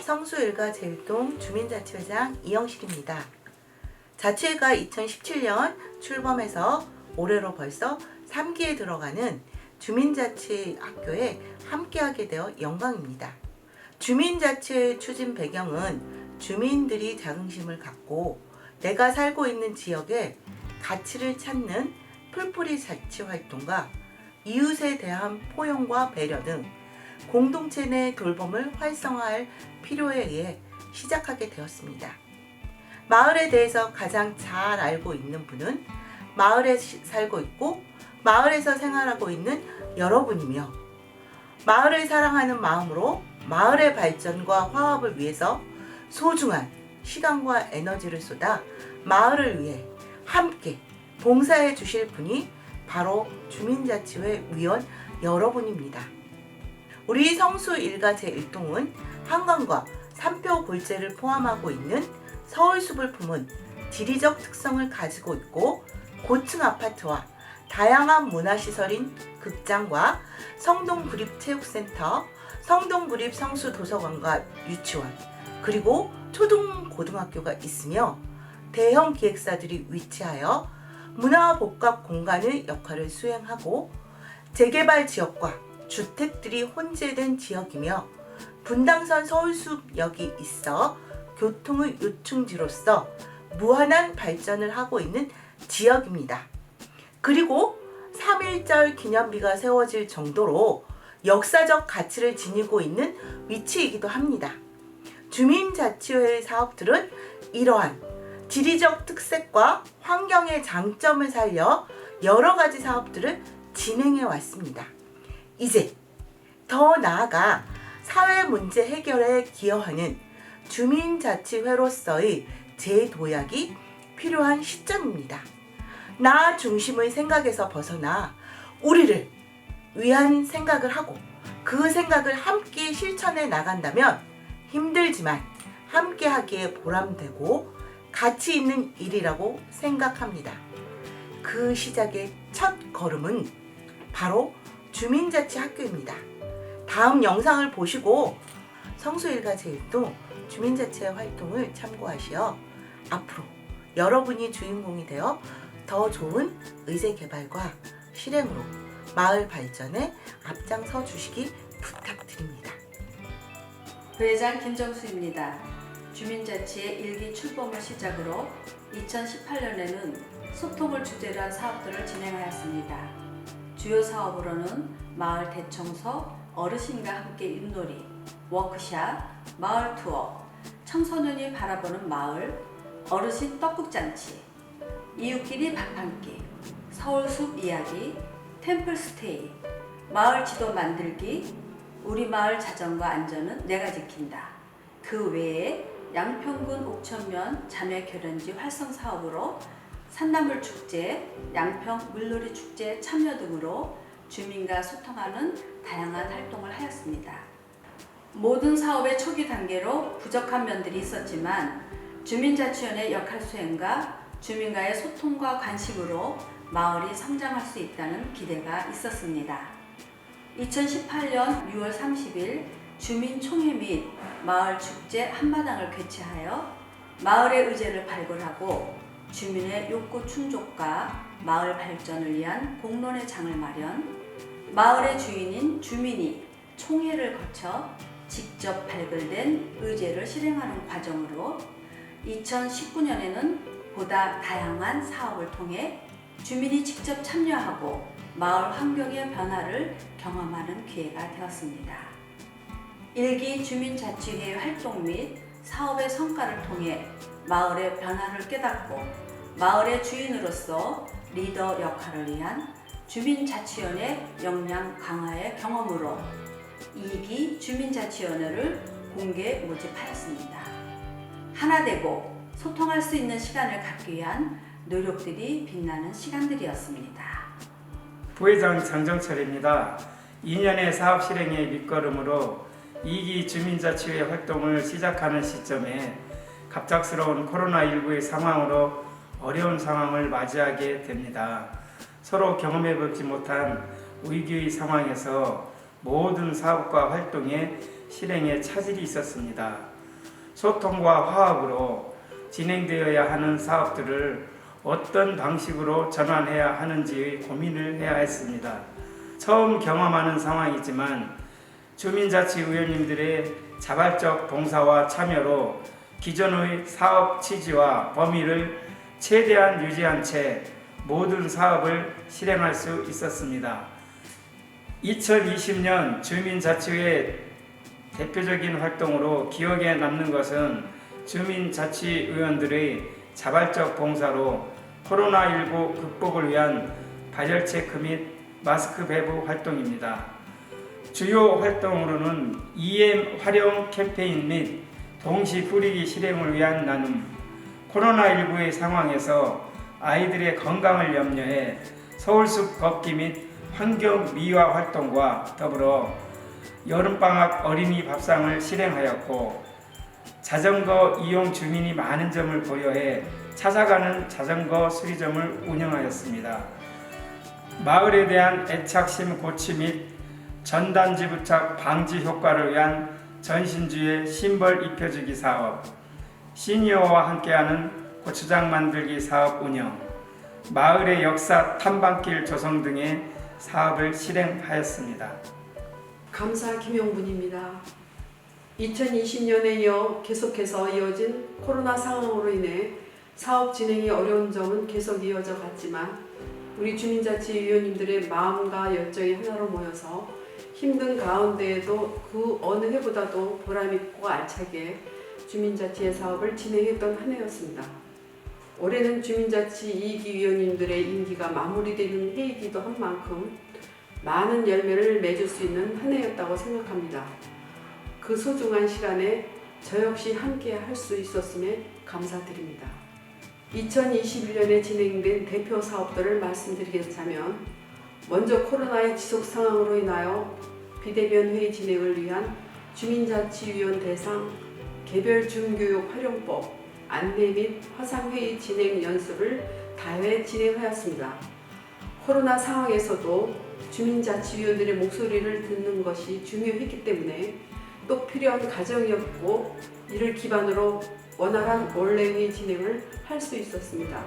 성수일가 제일동 주민자치회장 이영실입니다. 자치회가 2017년 출범해서 올해로 벌써 3기에 들어가는 주민자치학교에 함께하게 되어 영광입니다. 주민자치의 추진 배경은 주민들이 자긍심을 갖고 내가 살고 있는 지역에 가치를 찾는 풀뿌리 자치활동과 이웃에 대한 포용과 배려 등 공동체 내 돌봄을 활성화할 필요에 의해 시작하게 되었습니다. 마을에 대해서 가장 잘 알고 있는 분은 마을에 살고 있고 마을에서 생활하고 있는 여러분이며, 마을을 사랑하는 마음으로 마을의 발전과 화합을 위해서 소중한 시간과 에너지를 쏟아 마을을 위해 함께 봉사해 주실 분이 바로 주민자치회 위원 여러분입니다. 우리 성수일가 제1동은 한강과 산표 골재를 포함하고 있는 서울숲을 품은 지리적 특성을 가지고 있고, 고층 아파트와 다양한 문화시설인 극장과 성동구립체육센터, 성동구립 성수도서관과 유치원, 그리고 초등고등학교가 있으며 대형 기획사들이 위치하여 문화복합 공간의 역할을 수행하고, 재개발 지역과 주택들이 혼재된 지역이며 분당선 서울숲역이 있어 교통의 요충지로서 무한한 발전을 하고 있는 지역입니다. 그리고 3.1절 기념비가 세워질 정도로 역사적 가치를 지니고 있는 위치이기도 합니다. 주민자치회의 사업들은 이러한 지리적 특색과 환경의 장점을 살려 여러 가지 사업들을 진행해 왔습니다. 이제 더 나아가 사회 문제 해결에 기여하는 주민자치회로서의 재도약이 필요한 시점입니다. 나 중심의 생각에서 벗어나 우리를 위한 생각을 하고 그 생각을 함께 실천해 나간다면 힘들지만 함께 하기에 보람되고 가치 있는 일이라고 생각합니다. 그 시작의 첫 걸음은 바로 주민자치학교입니다. 다음 영상을 보시고 성수일가 제1동 주민자치회 활동을 참고하시어 앞으로 여러분이 주인공이 되어 더 좋은 의제 개발과 실행으로 마을 발전에 앞장서 주시기 부탁드립니다. 부회장 김정수입니다. 주민자치의 1기 출범을 시작으로 2018년에는 소통을 주제로 한 사업들을 진행하였습니다. 주요 사업으로는 마을 대청소, 어르신과 함께 윷놀이, 워크샵, 마을 투어, 청소년이 바라보는 마을, 어르신 떡국잔치, 이웃끼리 밥 한 끼, 서울숲 이야기, 템플스테이, 마을 지도 만들기, 우리 마을 자전거 안전은 내가 지킨다. 그 외에 양평군 옥천면 자매결연지 활성 사업으로 산나물 축제, 양평 물놀이 축제 참여 등으로 주민과 소통하는 다양한 활동을 하였습니다. 모든 사업의 초기 단계로 부족한 면들이 있었지만 주민자치원의 역할 수행과 주민과의 소통과 관심으로 마을이 성장할 수 있다는 기대가 있었습니다. 2018년 6월 30일 주민총회 및 마을축제 한마당을 개최하여 마을의 의제를 발굴하고 주민의 욕구 충족과 마을 발전을 위한 공론의 장을 마련, 마을의 주인인 주민이 총회를 거쳐 직접 발굴된 의제를 실행하는 과정으로 2019년에는 보다 다양한 사업을 통해 주민이 직접 참여하고 마을 환경의 변화를 경험하는 기회가 되었습니다. 1기 주민자치회 활동 및 사업의 성과를 통해 마을의 변화를 깨닫고 마을의 주인으로서 리더 역할을 위한 주민자치위원회 역량 강화의 경험으로 2기 주민자치위원회를 공개 모집하였습니다. 하나 되고 소통할 수 있는 시간을 갖기 위한 노력들이 빛나는 시간들이었습니다. 부회장 장정철입니다. 2년의 사업 실행의 밑거름으로 2기 주민자치회 활동을 시작하는 시점에 갑작스러운 코로나19의 상황으로 어려운 상황을 맞이하게 됩니다. 서로 경험해보지 못한 위기의 상황에서 모든 사업과 활동에 실행에 차질이 있었습니다. 소통과 화합으로 진행되어야 하는 사업들을 어떤 방식으로 전환해야 하는지 고민을 해야 했습니다. 처음 경험하는 상황이지만 주민자치위원님들의 자발적 봉사와 참여로 기존의 사업 취지와 범위를 최대한 유지한 채 모든 사업을 실행할 수 있었습니다. 2020년 주민자치회 대표적인 활동으로 기억에 남는 것은 주민자치위원들의 자발적 봉사로 코로나19 극복을 위한 발열 체크 및 마스크 배부 활동입니다. 주요 활동으로는 EM 활용 캠페인 및 동시 뿌리기 실행을 위한 나눔, 코로나19의 상황에서 아이들의 건강을 염려해 서울숲 걷기 및 환경 미화 활동과 더불어 여름방학 어린이 밥상을 실행하였고, 자전거 이용 주민이 많은 점을 고려해 찾아가는 자전거 수리점을 운영하였습니다. 마을에 대한 애착심 고취 및 전단지 부착 방지 효과를 위한 전신주의 심벌 입혀주기 사업, 시니어와 함께하는 고추장 만들기 사업 운영, 마을의 역사 탐방길 조성 등의 사업을 실행하였습니다. 감사 김용분입니다. 2020년에 이어 계속해서 이어진 코로나 상황으로 인해 사업 진행이 어려운 점은 계속 이어져 갔지만 우리 주민자치위원님들의 마음과 열정이 하나로 모여서 힘든 가운데에도 그 어느 해보다도 보람있고 알차게 주민자치의 사업을 진행했던 한 해였습니다. 올해는 주민자치 2기 위원님들의 임기가 마무리되는 해이기도 한 만큼 많은 열매를 맺을 수 있는 한 해였다고 생각합니다. 그 소중한 시간에 저 역시 함께 할 수 있었음에 감사드립니다. 2021년에 진행된 대표 사업들을 말씀드리겠자면, 먼저 코로나의 지속 상황으로 인하여 비대면 회의 진행을 위한 주민자치위원 대상 개별 준교육 활용법 안내 및 화상회의 진행 연습을 다회 진행하였습니다. 코로나 상황에서도 주민자치위원들의 목소리를 듣는 것이 중요했기 때문에 또 필요한 과정이었고, 이를 기반으로 원활한 원래회의 진행을 할 수 있었습니다.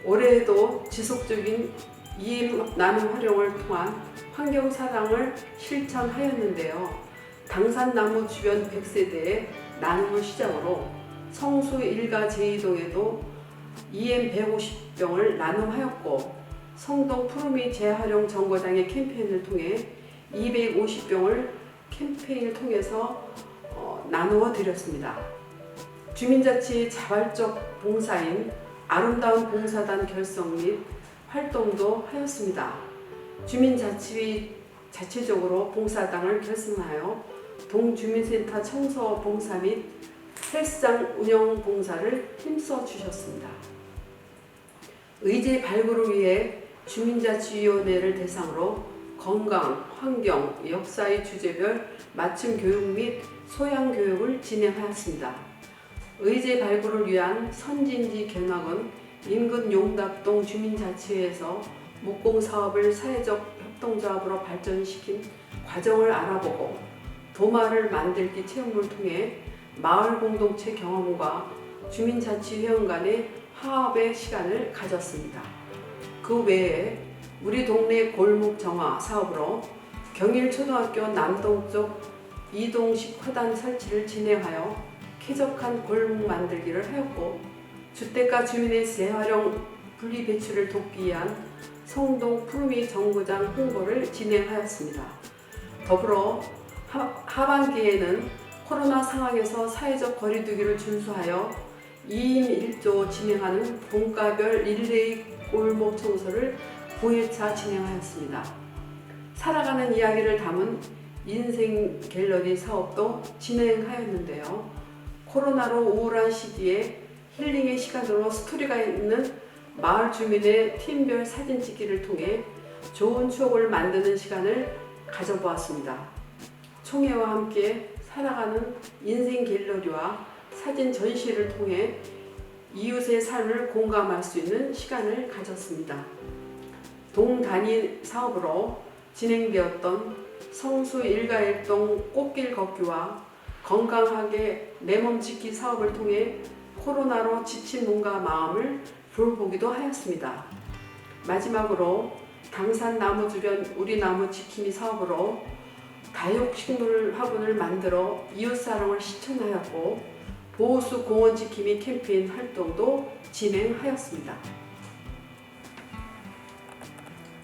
올해에도 지속적인 EM 나눔 활용을 통한 환경사랑을 실천하였는데요. 당산나무 주변 100세대의 나눔을 시작으로 성수 1가 제2동에도 EM 150병을 나눔하였고, 성동 푸르미 재활용 정거장의 캠페인을 통해 250병을 캠페인을 통해서 나누어 드렸습니다. 주민자치의 자발적 봉사인 아름다운 봉사단 결성 및 활동도 하였습니다. 주민자치위 자체적으로 봉사단을 결성하여 동주민센터 청소 봉사 및 헬스장 운영 봉사를 힘써 주셨습니다. 의제 발굴을 위해 주민자치위원회를 대상으로 건강, 환경, 역사의 주제별 맞춤 교육 및 소양 교육을 진행하였습니다. 의제 발굴을 위한 선진지 견학은 인근 용답동 주민자치회에서 목공사업을 사회적 협동조합으로 발전시킨 과정을 알아보고, 도마를 만들기 체험을 통해 마을 공동체 경험과 주민자치회원 간의 화합의 시간을 가졌습니다. 그 외에 우리 동네 골목 정화 사업으로 경일초등학교 남동쪽 이동식 화단 설치를 진행하여 쾌적한 골목 만들기를 하였고, 주택가 주민의 재활용 분리배출을 돕기 위한 성동 푸르미 정거장 홍보를 진행하였습니다. 더불어 하반기에는 코로나 상황에서 사회적 거리두기를 준수하여 2인 1조 진행하는 분과별 릴레이 골목 청소를 9회차 진행하였습니다. 살아가는 이야기를 담은 인생 갤러리 사업도 진행하였는데요. 코로나로 우울한 시기에 힐링의 시간으로 스토리가 있는 마을 주민의 팀별 사진 찍기를 통해 좋은 추억을 만드는 시간을 가져보았습니다. 총회와 함께 살아가는 인생 갤러리와 사진 전시를 통해 이웃의 삶을 공감할 수 있는 시간을 가졌습니다. 동단위 사업으로 진행되었던 성수 1가 1동 꽃길 걷기와 건강하게 내 몸 지키 사업을 통해 코로나로 지친 몸과 마음을 돌보기도 하였습니다. 마지막으로 당산 나무 주변 우리 나무 지킴이 사업으로 다육식물 화분을 만들어 이웃사랑을 실천하였고 보호수 공원 지킴이 캠페인 활동도 진행하였습니다.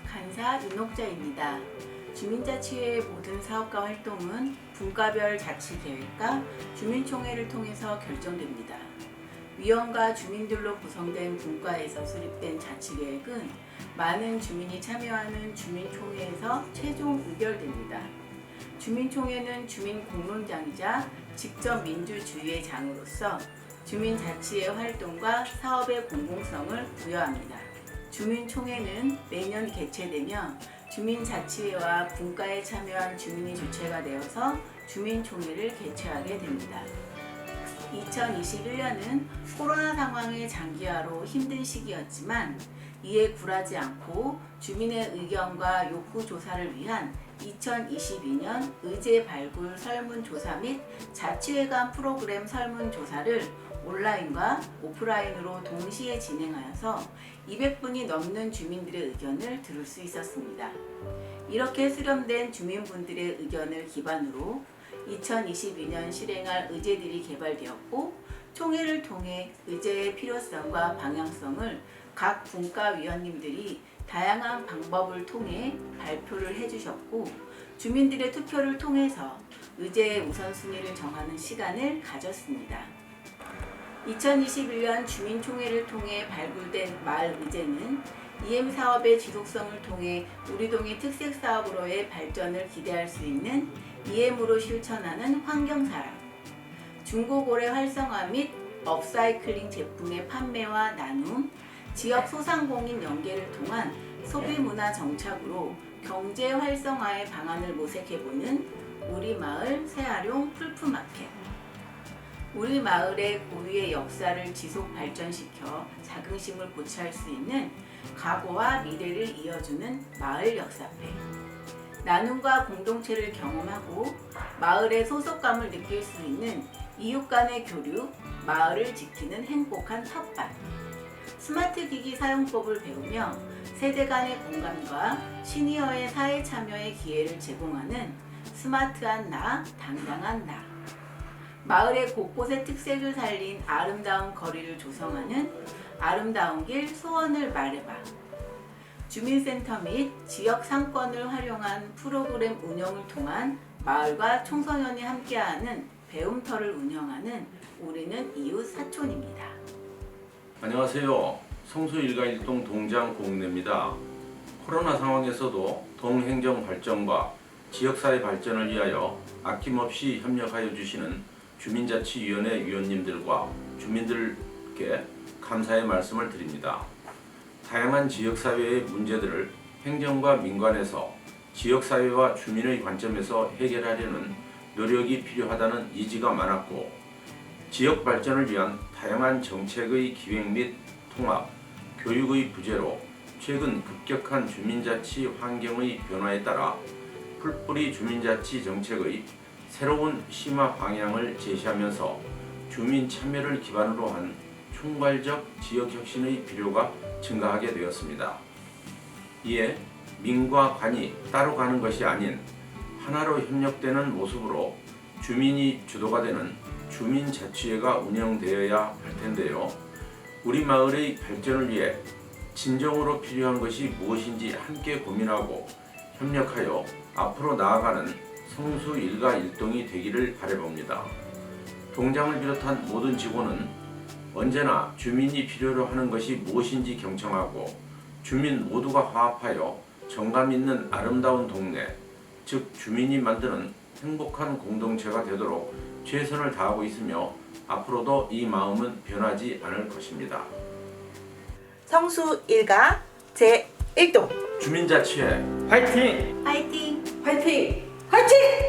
간사 윤옥자입니다. 주민자치회의 모든 사업과 활동은 분과별 자치계획과 주민총회를 통해서 결정됩니다. 위원과 주민들로 구성된 분과에서 수립된 자치계획은 많은 주민이 참여하는 주민총회에서 최종 의결됩니다. 주민총회는 주민공론장이자 직접 민주주의의 장으로서 주민자치의 활동과 사업의 공공성을 부여합니다. 주민총회는 매년 개최되며 주민자치회와 분과에 참여한 주민이 주체가 되어서 주민총회를 개최하게 됩니다. 2021년은 코로나 상황의 장기화로 힘든 시기였지만 이에 굴하지 않고 주민의 의견과 욕구 조사를 위한 2022년 의제 발굴 설문조사 및 자치회관 프로그램 설문조사를 온라인과 오프라인으로 동시에 진행하여서 200분이 넘는 주민들의 의견을 들을 수 있었습니다. 이렇게 수렴된 주민분들의 의견을 기반으로 2022년 실행할 의제들이 개발되었고 총회를 통해 의제의 필요성과 방향성을 각 분과위원님들이 다양한 방법을 통해 발표를 해주셨고 주민들의 투표를 통해서 의제의 우선순위를 정하는 시간을 가졌습니다. 2021년 주민총회를 통해 발굴된 마을 의제는 EM 사업의 지속성을 통해 우리 동의 특색 사업으로의 발전을 기대할 수 있는 EM으로 실천하는 환경사랑, 중고거래 활성화 및 업사이클링 제품의 판매와 나눔, 지역 소상공인 연계를 통한 소비문화 정착으로 경제 활성화의 방안을 모색해보는 우리 마을 새활용 풀프마켓, 우리 마을의 고유의 역사를 지속 발전시켜 자긍심을 고취할 수 있는 과거와 미래를 이어주는 마을 역사회, 나눔과 공동체를 경험하고 마을의 소속감을 느낄 수 있는 이웃 간의 교류, 마을을 지키는 행복한 텃밭, 스마트 기기 사용법을 배우며 세대 간의 공감과 시니어의 사회 참여의 기회를 제공하는 스마트한 나, 당당한 나, 마을의 곳곳의 특색을 살린 아름다운 거리를 조성하는 아름다운 길 소원을 말해봐, 주민센터 및 지역 상권을 활용한 프로그램 운영을 통한 마을과 청소년이 함께하는 배움터를 운영하는 우리는 이웃 사촌입니다. 안녕하세요. 성수 일가일동 동장 고은래입니다. 코로나 상황에서도 동행정 발전과 지역사회 발전을 위하여 아낌없이 협력하여 주시는 주민자치위원회 위원님들과 주민들께 감사의 말씀을 드립니다. 다양한 지역사회의 문제들을 행정과 민관에서 지역사회와 주민의 관점에서 해결하려는 노력이 필요하다는 의지가 많았고 지역 발전을 위한 다양한 정책의 기획 및 통합, 교육의 부재로 최근 급격한 주민자치 환경의 변화에 따라 풀뿌리 주민자치 정책의 새로운 심화 방향을 제시하면서 주민 참여를 기반으로 한 총괄적 지역 혁신의 필요가 증가하게 되었습니다. 이에 민과 관이 따로 가는 것이 아닌 하나로 협력되는 모습으로 주민이 주도가 되는 주민자치회가 운영되어야 할 텐데요. 우리 마을의 발전을 위해 진정으로 필요한 것이 무엇인지 함께 고민하고 협력하여 앞으로 나아가는 성수 일가 일동이 되기를 바라봅니다. 동장을 비롯한 모든 직원은 언제나 주민이 필요로 하는 것이 무엇인지 경청하고 주민 모두가 화합하여 정감 있는 아름다운 동네, 즉 주민이 만드는 행복한 공동체가 되도록 최선을 다하고 있으며 앞으로도 이 마음은 변하지 않을 것입니다. 성수 일가 제1동 주민자치회 화이팅! 파이팅! 화이팅! 화이팅!